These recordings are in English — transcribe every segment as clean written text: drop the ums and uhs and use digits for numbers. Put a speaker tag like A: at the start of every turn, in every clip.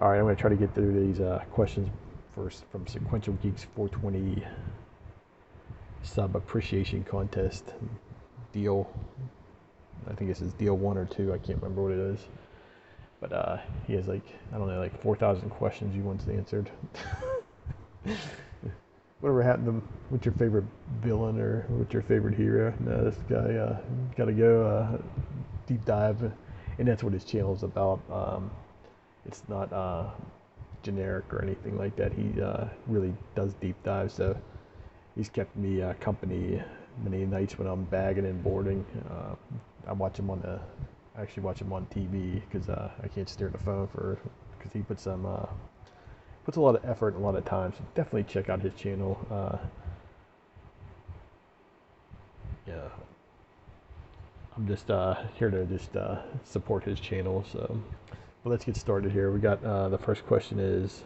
A: All right, I'm going to try to get through these questions first from Sequential Geek's 420 sub appreciation contest deal. I think this is deal 1 or 2. I can't remember what it is. But he has like, I don't know, like 4,000 questions he wants answered. Whatever happened to what's your favorite villain or what's your favorite hero? No, this guy got to go deep dive, and that's what his channel is about. It's not generic or anything like that. He really does deep dive, so he's kept me company many nights when I'm bagging and boarding. I watch him I actually watch him on TV because I can't stare at the phone because he puts a lot of effort and a lot of time. So definitely check out his channel. Yeah, I'm just here to just support his channel. So, but let's get started here. We got the first question is,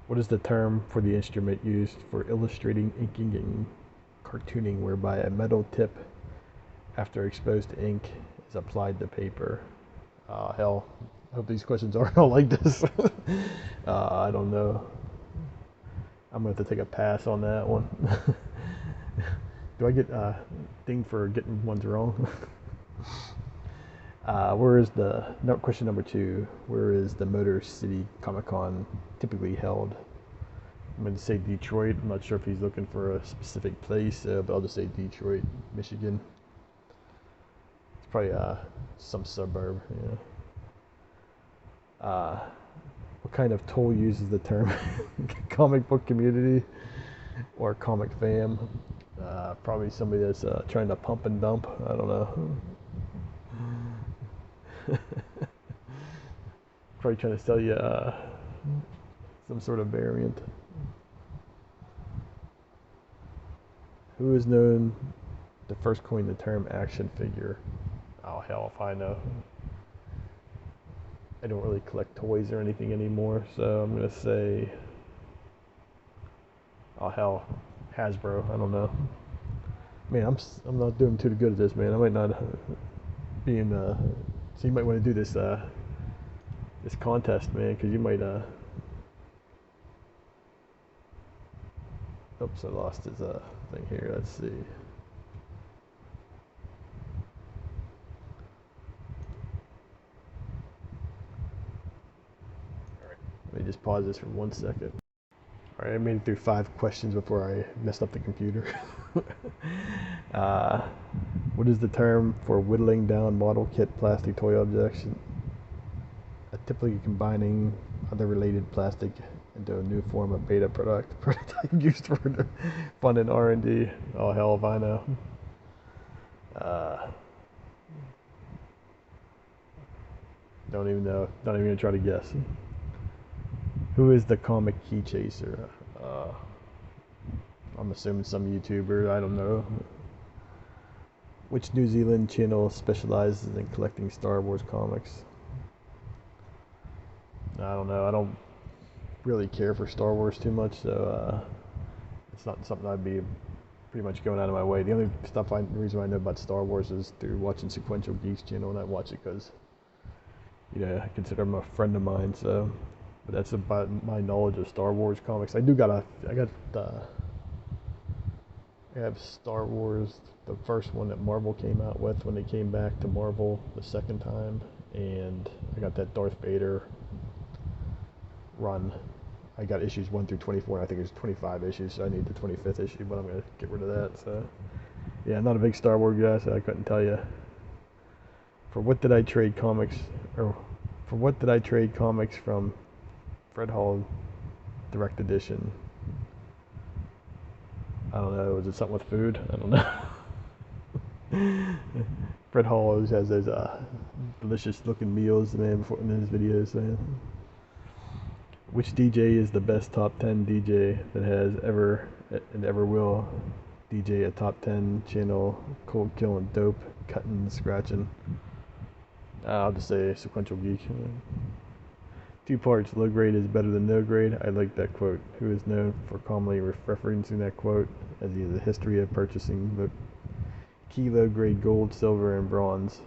A: what is the term for the instrument used for illustrating, inking, and cartooning whereby a metal tip, after exposed to ink, is applied to paper? Hell, I hope these questions aren't all like this. I don't know. I'm going to have to take a pass on that one. Do I get dinged for getting ones wrong? Question number 2, where is the Motor City Comic Con typically held? I'm going to say Detroit. I'm not sure if he's looking for a specific place, but I'll just say Detroit, Michigan. It's probably some suburb. Yeah. What kind of tool uses the term comic book community or comic fam? Probably somebody that's trying to pump and dump. I don't know. Probably trying to sell you some sort of variant. Who is known to first coin the term action figure? Oh, hell if I know. I don't really collect toys or anything anymore, so I'm gonna say, oh hell, Hasbro. I don't know. Man, I'm not doing too good at this, man. I might not be in. So you might want to do this this contest, man, because you might. Oops, I lost his thing here. Let's see. Let me just pause this for 1 second. All right, I made it through 5 questions before I messed up the computer. What is the term for whittling down model kit plastic toy objects? Typically combining other related plastic into a new form of beta prototype used for fun and R&D. Oh hell if I know. Don't even know. Not even gonna try to guess. Who is the comic key chaser? I'm assuming some YouTuber. I don't know. Which New Zealand channel specializes in collecting Star Wars comics? I don't know. I don't really care for Star Wars too much, so it's not something I'd be pretty much going out of my way. The only reason I know about Star Wars is through watching Sequential Geek's channel, and I watch it because, I consider him a friend of mine. So, but that's about my knowledge of Star Wars comics. I have Star Wars, the first one that Marvel came out with when they came back to Marvel the second time, and I got that Darth Vader run. I got issues 1 through 24, and I think there's 25 issues, so I need the 25th issue, but I'm going to get rid of that. So, yeah, I'm not a big Star Wars guy, so I couldn't tell you. For what did I trade comics from Fred Hall Direct Edition? I don't know. Was it something with food? I don't know. Fred Hall always has those delicious looking meals, man, in his videos, man. Which DJ is the best top 10 DJ that has ever and ever will DJ a top 10 channel, cold killing, dope, cutting, scratching? I'll just say Sequential Geek. 2 parts, low grade is better than no grade. I like that quote. Who is known for commonly referencing that quote, as he has a history of purchasing the key low grade gold, silver, and bronze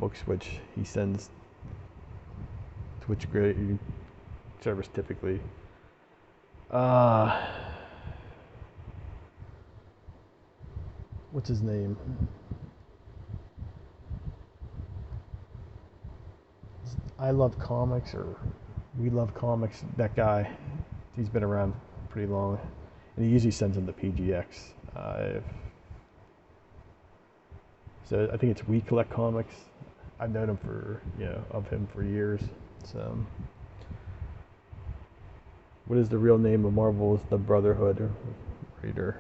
A: books, which he sends Twitch service typically. What's his name? I Love Comics or We Love Comics. That guy, he's been around pretty long, and he usually sends them to PGX. So I think it's We Collect Comics. I've known him of him for years. So, what is the real name of Marvel's The Brotherhood reader?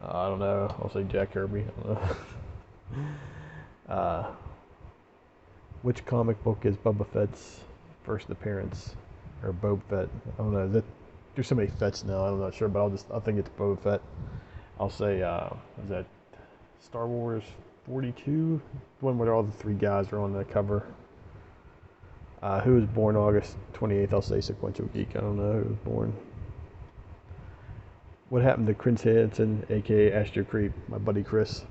A: I don't know. I'll say Jack Kirby. I don't know. Which comic book is Boba Fett's first appearance? Or Boba Fett? I don't know. There's so many Fetts now. I'm not sure, but I think it's Boba Fett. I'll say is that Star Wars 42? The one where all the three guys are on the cover. Who was born August 28th? I'll say Sequential Geek. I don't know who was born. What happened to Chris Hansen, aka Astro Creep, my buddy Chris?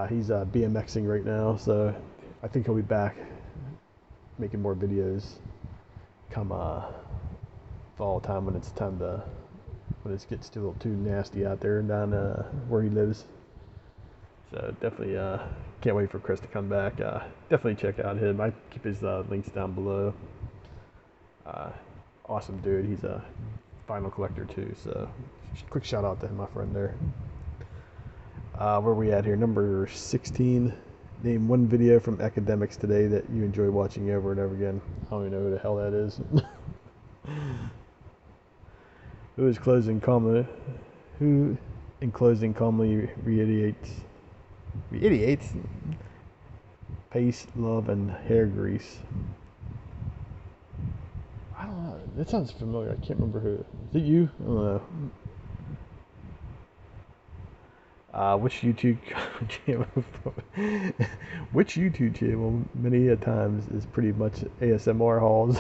A: He's BMXing right now, so I think he'll be back making more videos come fall time when it gets a little too nasty out there down where he lives. So definitely can't wait for Chris to come back. Definitely check out him. I keep his links down below. Awesome dude. He's a vinyl collector too. So quick shout out to him, my friend there. Where are we at here? Number 16. Name one video from Academics today that you enjoy watching over and over again. I don't even know who the hell that is. Who in closing calmly reiterates pace, love, and hair grease? I don't know. That sounds familiar. I can't remember who. Is it you? I don't know. Which YouTube channel many a times is pretty much ASMR hauls,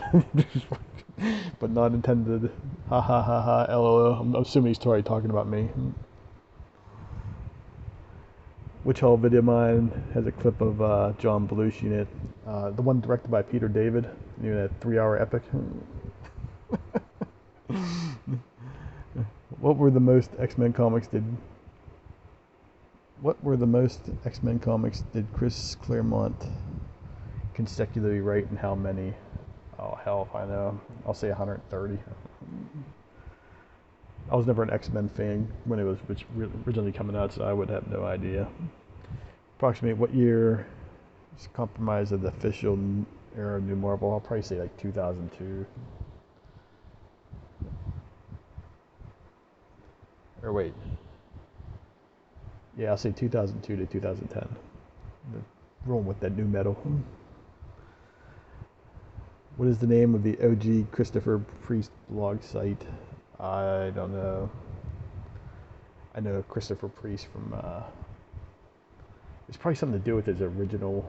A: but not intended. Ha ha ha ha. LOL. I'm assuming he's already talking about me. Which haul video mine has a clip of John Belushi in it? The one directed by Peter David. You know, that 3-hour epic. What were the most X-Men comics did Chris Claremont consecutively write, and how many? Oh hell if I know. I'll say 130. I was never an X-Men fan when it was originally coming out, so I would have no idea. Approximate what year is compromised of the official era of New Marvel? I'll probably say like 2002. Or wait. Yeah, I'll say 2002 to 2010. Rolling with that new metal. What is the name of the OG Christopher Priest blog site? I don't know. I know Christopher Priest from it's probably something to do with his original,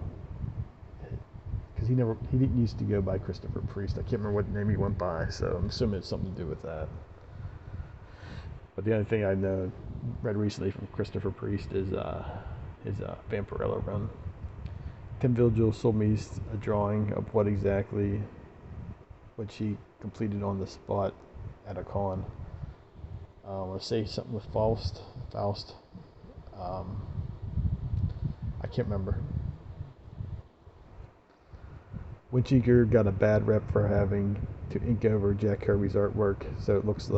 A: because he didn't used to go by Christopher Priest. I can't remember what name he went by, so I'm assuming it's something to do with that. But the only thing I know read recently from Christopher Priest is his Vampirella run. Tim Vigil sold me a drawing of which he completed on the spot at a con. Let's say something with Faust. I can't remember. Winchester got a bad rep for having to ink over Jack Kirby's artwork, so it looks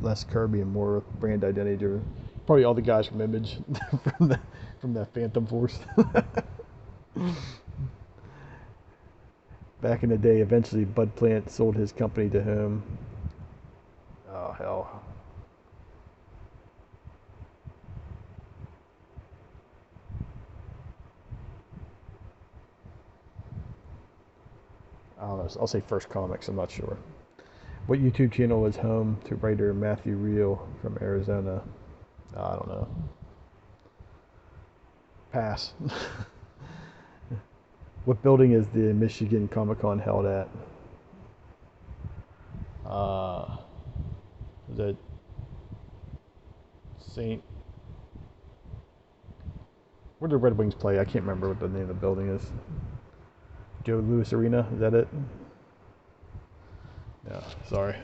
A: less Kirby and more brand identity. Probably all the guys from Image from that Phantom Force. Back in the day, eventually Bud Plant sold his company to whom? Oh hell. I don't know. I'll say First Comics. I'm not sure. What YouTube channel is home to writer Matthew Reel from Arizona? I don't know. Pass. What building is the Michigan Comic Con held at? Is that St. Where do Red Wings play? I can't remember what the name of the building is. Joe Louis Arena, is that it? Yeah, sorry.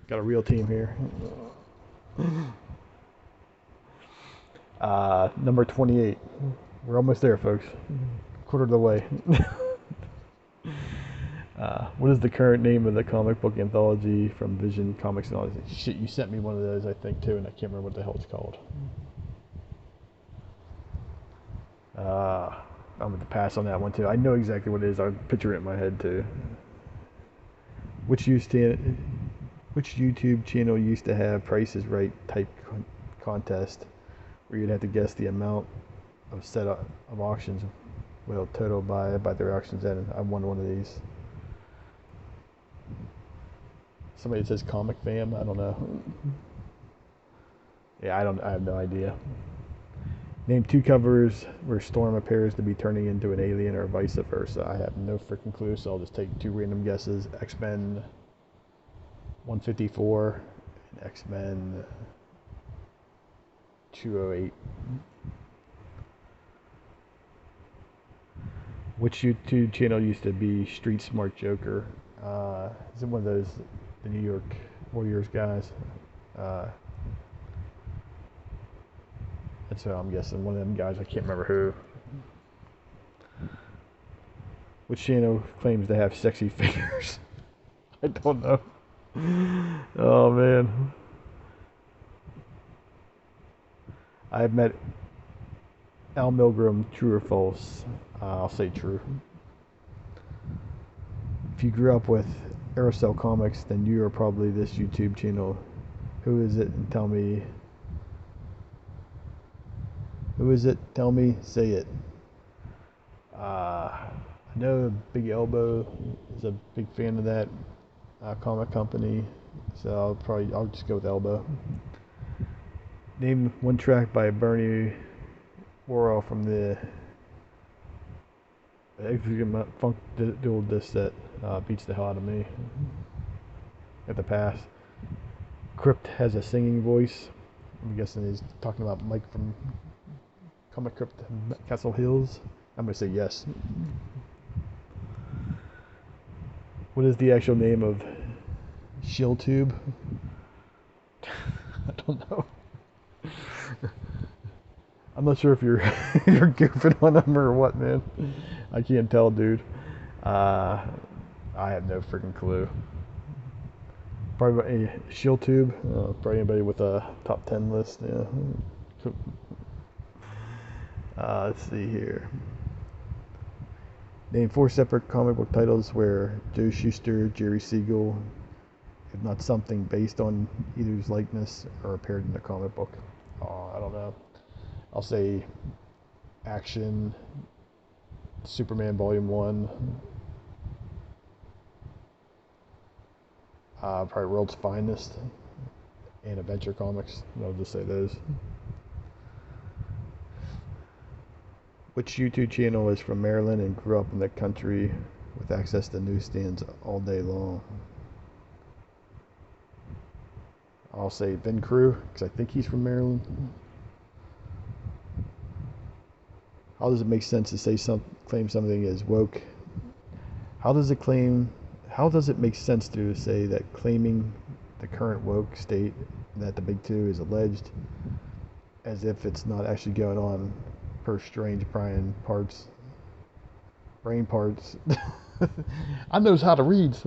A: Got a real team here. Number 28. We're almost there, folks. Quarter of the way. What is the current name of the comic book anthology from Vision Comics and all this? Shit, you sent me one of those, I think, too, and I can't remember what the hell it's called. I'm going to pass on that one, too. I know exactly what it is. I picture it in my head, too. Which YouTube channel used to have Price is Right type contest where you'd have to guess the amount of set of auctions will total by their auctions end? I won one of these. Somebody that says Comic Fam, I don't know. Yeah, I have no idea. Name 2 covers where Storm appears to be turning into an alien or vice versa. I have no freaking clue, so I'll just take 2 random guesses. X-Men 154 and X-Men 208. Which YouTube channel used to be Street Smart Joker? Is it one of those, the New York Warriors guys? That's what I'm guessing. One of them guys, I can't remember who. Which channel claims to have sexy figures? I don't know. Oh man. I've met Al Milgram, true or false? I'll say true. If you grew up with Aerosol Comics, then you are probably this YouTube channel. Who is it? And tell me. Who is it? Tell me. Say it. I know Big Elbow is a big fan of that comic company, so I'll just go with Elbow. Name 1 track by Bernie Worrell from the Funk Dual Disc set. Beats the hell out of me. At the pass. Crypt has a singing voice. I'm guessing he's talking about Mike from Comic Crypt Castle Hills. I'm gonna say yes. What is the actual name of Shield Tube? I don't know. I'm not sure if you're you're goofing on them or what, man. I can't tell, dude. I have no freaking clue. Probably a Shield Tube. Probably anybody with a top 10 list. Yeah. Let's see here. Name 4 separate comic book titles where Joe Shuster, Jerry Siegel, if not something based on either's likeness, or appeared in the comic book. I don't know. I'll say Action, Superman Volume 1, probably World's Finest, and Adventure Comics. I'll just say those. Which YouTube channel is from Maryland and grew up in the country with access to newsstands all day long? I'll say Ben Crew, because I think he's from Maryland. How does it make sense to say claim something is woke? How does it make sense to say that claiming the current woke state that the Big Two is alleged, as if it's not actually going on, per strange brain parts. I knows how to read.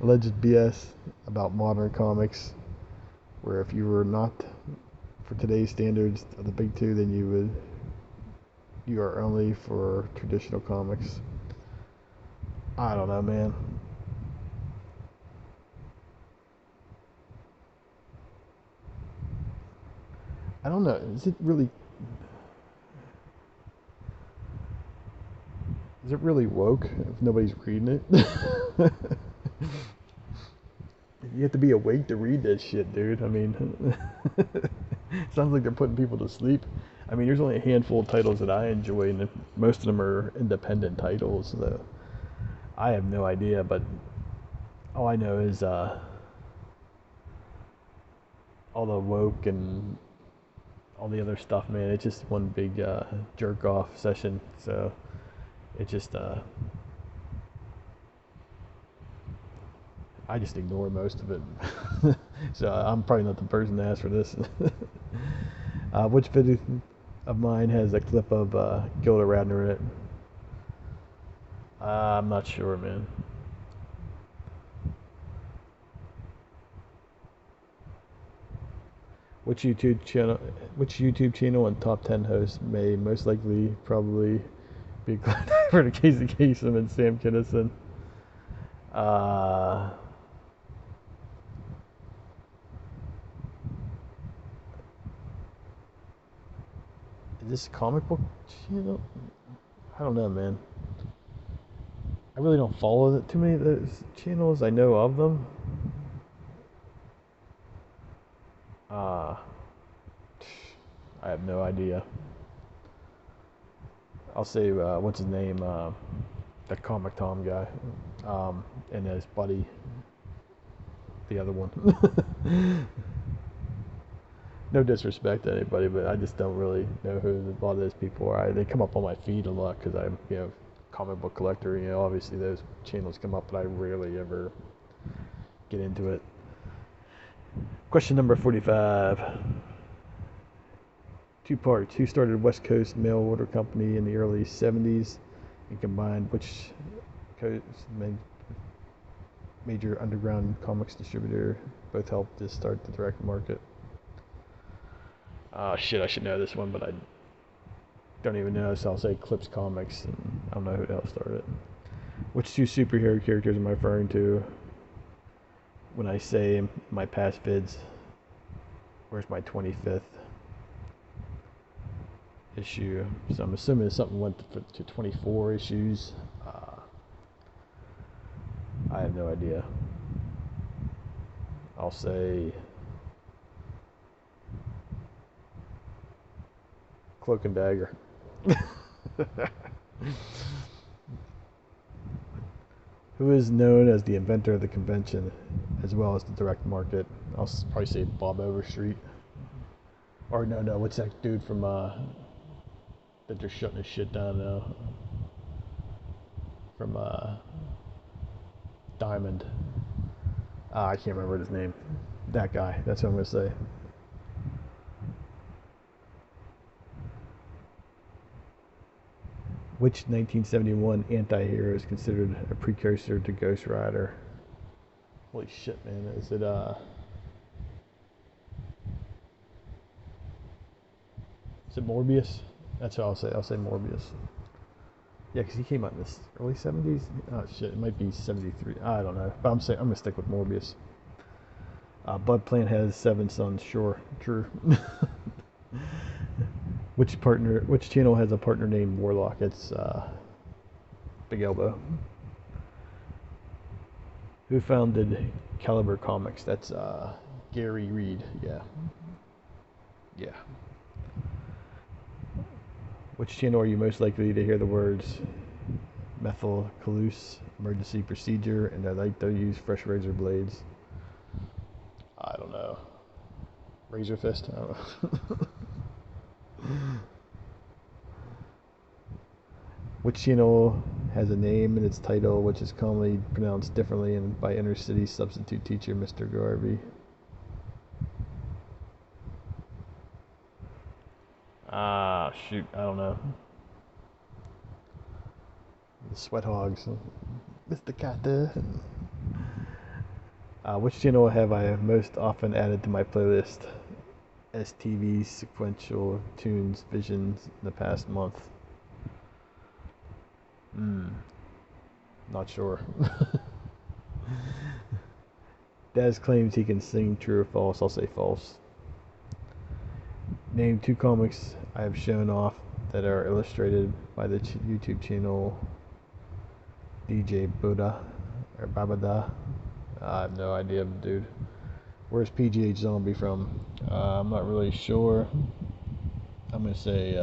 A: Alleged BS about modern comics, where if you were not for today's standards of the Big Two, then you are only for traditional comics. I don't know, man. I don't know. Is it really woke if nobody's reading it? You have to be awake to read that shit, dude. I mean, sounds like they're putting people to sleep. I mean, there's only a handful of titles that I enjoy, and most of them are independent titles, so I have no idea, but all I know is all the woke and all the other stuff, man, it's just one big jerk-off session, so It just I just ignore most of it. So I'm probably not the person to ask for this. Which video of mine has a clip of Gilda Radner in it? I'm not sure, man. Which YouTube channel and top 10 hosts may most likely probably be glad for the Casey Kasem and Sam Kinison? Is this a comic book channel? I don't know, man. I really don't follow too many of those channels. I know of them. I have no idea. I'll say, what's his name? That Comic Tom guy. And his buddy. The other one. No disrespect to anybody, but I just don't really know who a lot of those people are. They come up on my feed a lot because I'm, comic book collector. Obviously those channels come up, but I rarely ever get into it. Question number 45. 2 parts. Who started West Coast Mail Order Company in the early 70s and combined which coast major underground comics distributor? Both helped to start the direct market. Shit, I should know this one, but I don't even know, so I'll say Clips Comics, and I don't know who the hell started it. Which 2 superhero characters am I referring to when I say my past vids? Where's my 25th issue? So I'm assuming something went to 24 issues. I have no idea. I'll say Cloak and Dagger. Who is known as the inventor of the convention as well as the direct market? I'll probably say Bob Overstreet. Or no, what's that dude from that they're shutting his shit down now? From Diamond. I can't remember his name. That guy. That's what I'm gonna say. Which 1971 anti-hero is considered a precursor to Ghost Rider? Holy shit, man. Is it Morbius? That's what I'll say. I'll say Morbius. Yeah, because he came out in the early 70s. Oh shit, it might be 73. I don't know. But I'm gonna stick with Morbius. Bud Plant has 7 sons. Sure, true. Which channel has a partner named Warlock? It's Big Elbow. Who founded Caliber Comics? That's Gary Reed. Yeah. Which channel are you most likely to hear the words methylcaluse, emergency procedure, and I like to use fresh razor blades? I don't know. Razor Fist? I don't know. Which channel has a name in its title which is commonly pronounced differently by inner city substitute teacher Mr. Garvey? Shoot, I don't know. The Sweat Hogs. Mr. Carter. Which channel have I most often added to my playlist? STV, Sequential, Tunes, Visions in the past month? Not sure. Daz claims he can sing. True or false? I'll say false. Name 2 comics I have shown off that are illustrated by the YouTube channel DJ Buddha or Babada. I have no idea, dude. Where's PGH Zombie from? I'm not really sure. I'm gonna say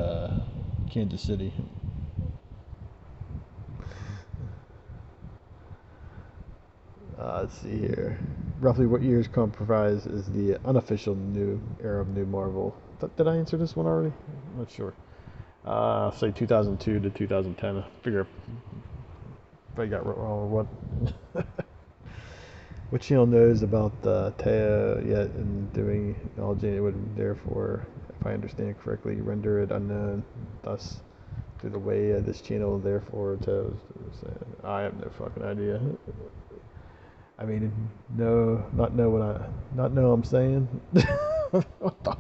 A: Kansas City. Let's see here. Roughly what years comprise is the unofficial new era of New Marvel? Did I answer this one already? I'm not sure. Say 2002 to 2010. I figure if I got wrong or what. What channel knows about Teo yet and doing acknowledging it would therefore, if I understand correctly, render it unknown. Thus, through the way this channel therefore Teo's. I have no fucking idea. I mean, no, not know I'm saying. What the?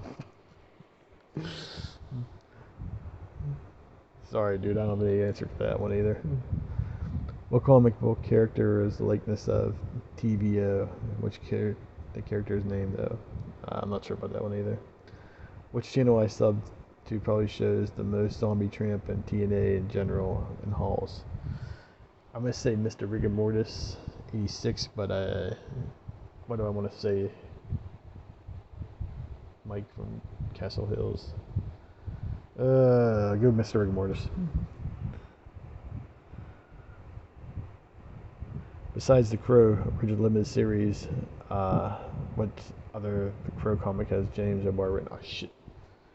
A: Sorry, dude, I don't have any answer for that one either. What comic book character is the likeness of TVO? Which the character's name though? I'm not sure about that one either. Which channel I subbed to probably shows the most zombie tramp and TNA in general in hauls. I'm gonna say Mr. Rigor Mortis 86, but what do I want to say? Mike from Castle Hills. Go Mr. Rigor Mortis. Besides the Crow original limited series, what other the Crow comic has James O'Barr written? Oh shit,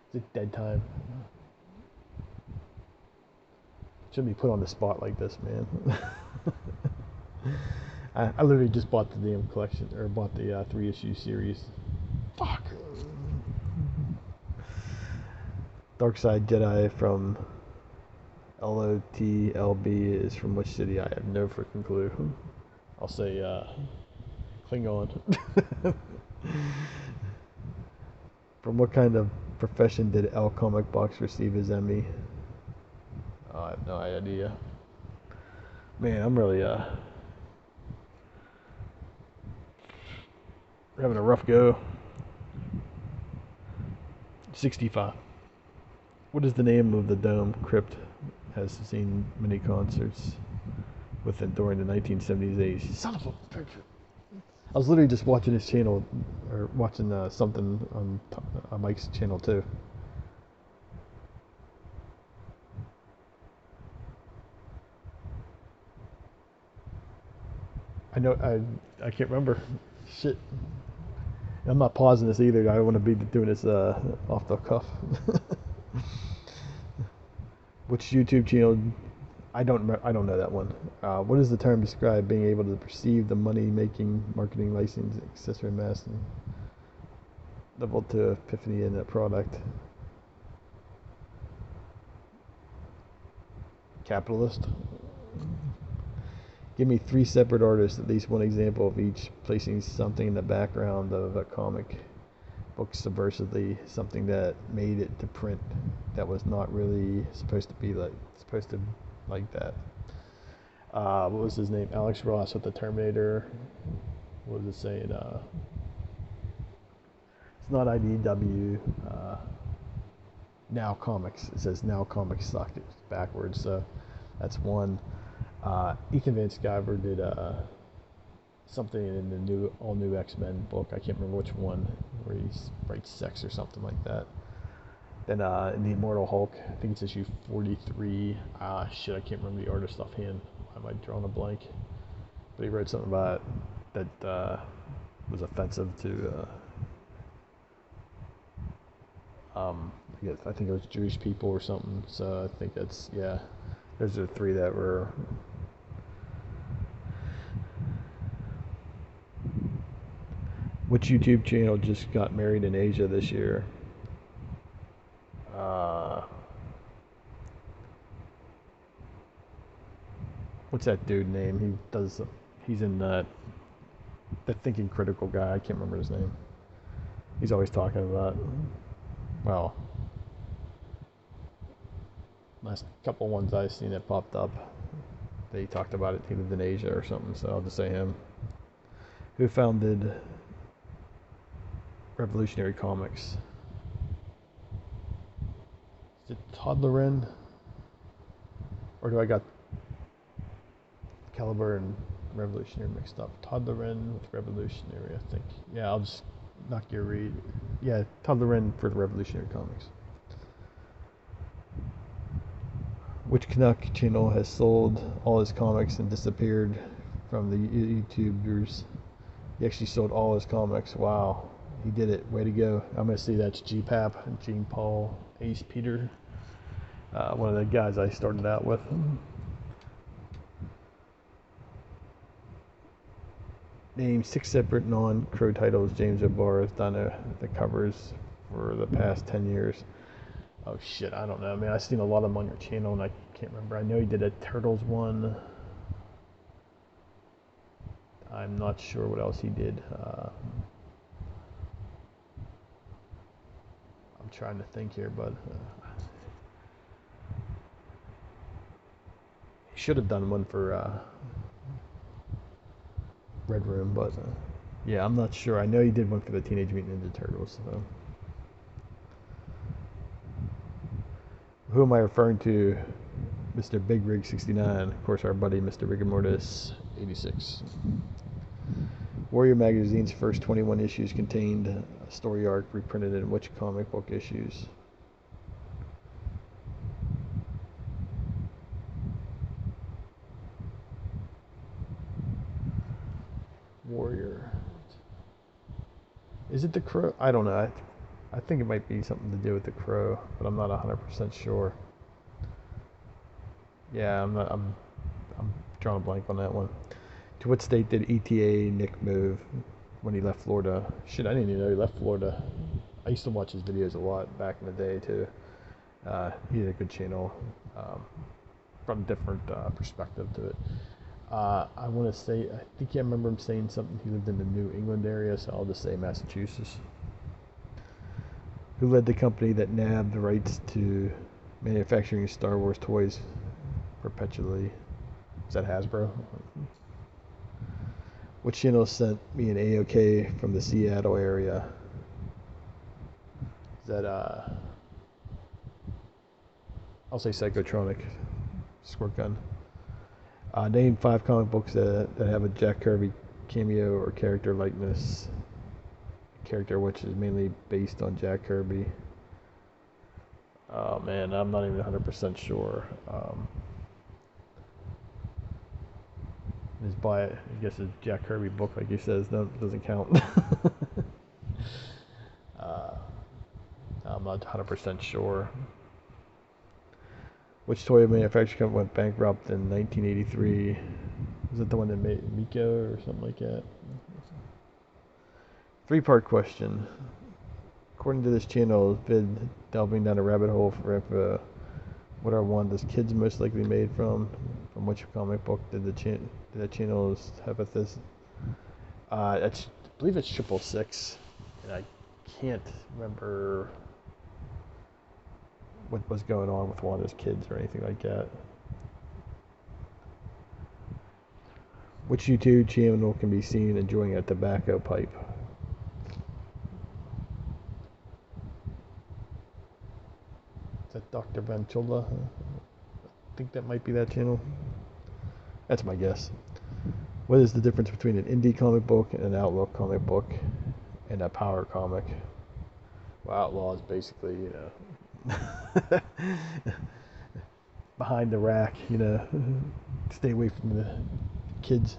A: is it Dead Time? Shouldn't be put on the spot like this, man. I literally just bought the damn collection, or bought the 3-issue series. Fuck. Dark Side Jedi from LOTLB is from which city? I have no freaking clue. I'll say Klingon. From what kind of profession did L Comic Box receive his Emmy? Oh, I have no idea. Man, I'm really having a rough go. 65. What is the name of the dome crypt has seen many concerts within during the 1970s, 80s? Son of a bitch. I was literally just watching his channel, or watching something on Mike's channel too. I know, I can't remember. Shit. I'm not pausing this either. I want to be doing this off the cuff. Which YouTube channel? I don't know that one. What does the term describe? Being able to perceive the money-making, marketing, license, accessory, mass, and level to epiphany in a product. Capitalist. Give me 3 separate artists, at least one example of each, placing something in the background of a comic book subversively, something that made it to print that was not really supposed to like that. What was his name? Alex Ross with the Terminator. What was it saying? It's not IDW. Now Comics. It says Now Comics suck. It's backwards. So that's one. Ethan Van Sciver did something in the all new X-Men book. I can't remember which one, where he writes sex or something like that. Then in the Immortal Hulk, I think it's issue 43. Shit, I can't remember the artist offhand. I might draw on a blank. But he wrote something about it that was offensive to, I think it was Jewish people or something. So I think that's, yeah, those are the 3 that were. Which YouTube channel just got married in Asia this year? What's that dude name? He's in the Thinking Critical guy. I can't remember his name. He's always talking about, well, last couple ones I've seen that popped up, they talked about it. He lived in Asia or something, so I'll just say him. Who founded Revolutionary Comics? Is it Todd Loren? Or do I got Caliber and Revolutionary mixed up? Todd Loren with Revolutionary, I think. Yeah, I'll just knock your read. Yeah, Todd Loren for the Revolutionary Comics. Which Canuck channel has sold all his comics and disappeared from the YouTubers? He actually sold all his comics. Wow. He did it. Way to go. I'm going to say that's GPAP, Gene Paul, Ace Peter. One of the guys I started out with. Named 6 separate non-Crow titles. James O'Barr has done the covers for the past 10 years. Oh shit, I don't know. I mean, I've seen a lot of them on your channel and I can't remember. I know he did a Turtles one. I'm not sure what else he did. I'm trying to think here, but he should have done one for Red Room, but yeah, I'm not sure. I know he did one for the Teenage Mutant Ninja Turtles. So. Who am I referring to? Mr. Big Rig 69, of course, our buddy Mr. Rigor Mortis 86. Warrior Magazine's first 21 issues contained a story arc reprinted in which comic book issues? Warrior. Is it the Crow? I don't know. I think it might be something to do with the Crow, but I'm not 100% sure. Yeah, I'm drawing a blank on that one. To what state did ETA Nick move when he left Florida? Shit, I didn't even know he left Florida. I used to watch his videos a lot back in the day too. He had a good channel, from a different perspective to it. I want to say, I think I remember him saying something. He lived in the New England area, so I'll just say Massachusetts. Who led the company that nabbed the rights to manufacturing Star Wars toys perpetually? Is that Hasbro? Which channel sent me an A-OK from the Seattle area? Is that, I'll say Psychotronic. Squirt gun. Name 5 comic books that have a Jack Kirby cameo or character likeness. Character which is mainly based on Jack Kirby. Oh man, I'm not even 100% sure. Just buy it. I guess it's Jack Kirby book, like he says. No, it doesn't count. I'm not 100% sure. Which toy manufacturer company went bankrupt in 1983? Was it the one that made Miko or something like that? 3-part question. According to this channel, vid delving down a rabbit hole for info. What are Wanda's kids most likely made from? From which comic book did the channel's hypothesis? I believe it's 666, and I can't remember what was going on with Wanda's kids or anything like that. Which YouTube channel can be seen enjoying a tobacco pipe? Is that Dr. Vanchula? I think that might be that channel. That's my guess. What is the difference between an indie comic book and an outlaw comic book and a power comic? Well, outlaw is basically, behind the rack, stay away from the kids,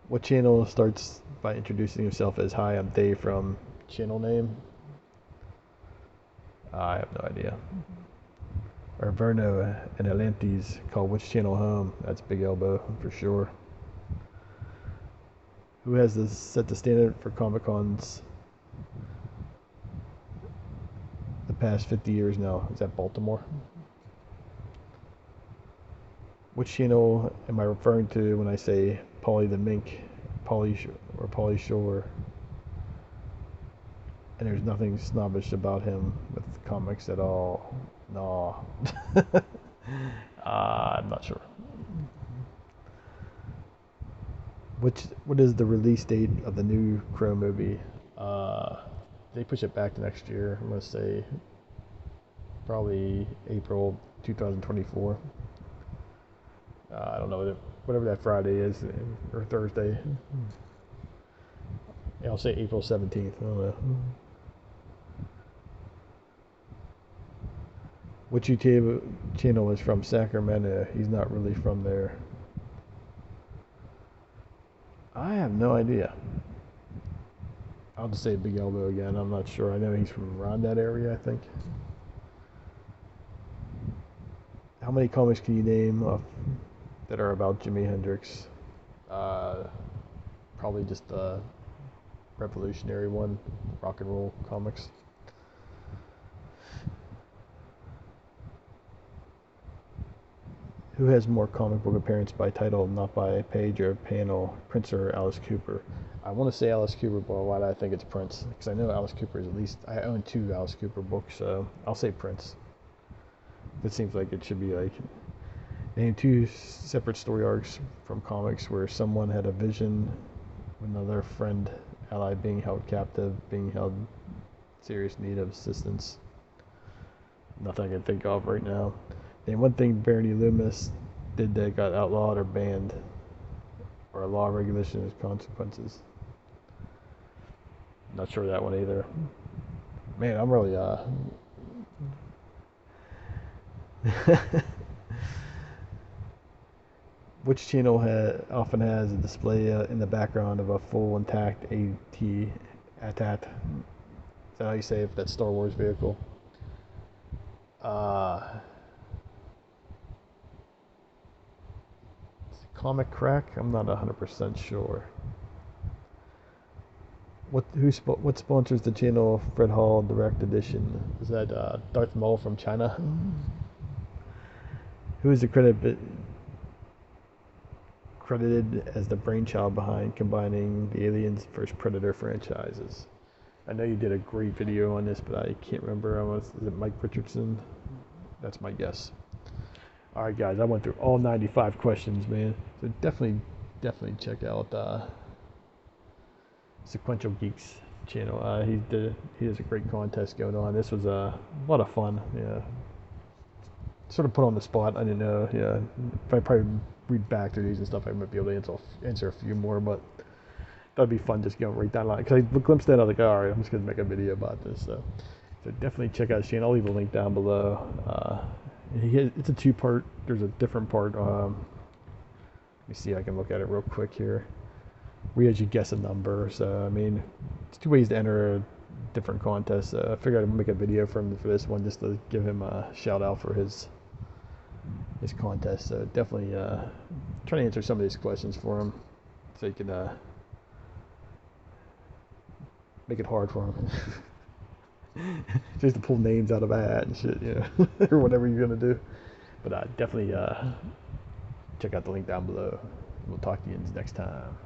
A: What channel starts by introducing yourself as, "Hi, I'm Dave from channel name"? I have no idea. Or Verno and Atlantes call which channel home? That's Big Elbow for sure. Who has set the standard for Comic Cons the past 50 years now? Is that Baltimore? Which channel am I referring to when I say Paulie the Mink, Paulie Shore? And there's nothing snobbish about him with comics at all. No. I'm not sure. What is the release date of the new Crow movie? They push it back to next year. I'm gonna say probably April 2024. I don't know, whatever that Friday is, or Thursday. Yeah, I'll say April 17th. I don't know. Which YouTube channel is from Sacramento? He's not really from there. I have no idea. I'll just say Big Elbow again. I'm not sure. I know he's from around that area, I think. How many comics can you name that are about Jimi Hendrix? Probably just the revolutionary one, rock and roll comics. Who has more comic book appearances by title, not by page or panel, Prince or Alice Cooper? I want to say Alice Cooper, but why do I think it's Prince? Because I know Alice Cooper is at least, I own 2 Alice Cooper books, so I'll say Prince. It seems like it should be like, name 2 separate story arcs from comics where someone had a vision with another friend ally being held captive, being held in serious need of assistance. Nothing I can think of right now. Name one thing Barney Loomis did that got outlawed or banned, or a law regulation has consequences. Not sure that one either. Man, I'm really Which channel often has a display in the background of a full intact AT-AT? Is that how you say it? That Star Wars vehicle? Comic Crack? I'm not 100% sure. What sponsors the channel Fred Hall Direct Edition? Is that Darth Maul from China? Who is credited as the brainchild behind combining the Aliens vs Predator franchises? I know you did a great video on this, but I can't remember. Is it Mike Richardson? That's my guess. All right, guys, I went through all 95 questions, man. So definitely check out Sequential Geek's channel. He has a great contest going on. This was a lot of fun. Yeah, sort of put on the spot. I didn't know. Yeah, if I probably read back through these and stuff, I might be able to answer a few more. But that'd be fun just going right down the line. Because I glimpsed that, I was like, all right, I'm just gonna make a video about this. So definitely check out his channel. I'll leave a link down below. It's a 2-part. There's a different part. Let me see. I can look at it real quick here. We had you guess a number. So I mean, it's 2 ways to enter a different contest. I figured I'd make a video for this one just to give him a shout out for his contest. So definitely try to answer some of these questions for him, so you can make it hard for him. Just to pull names out of a hat and shit, you know, or whatever you're gonna do. But definitely check out the link down below. We'll talk to you next time.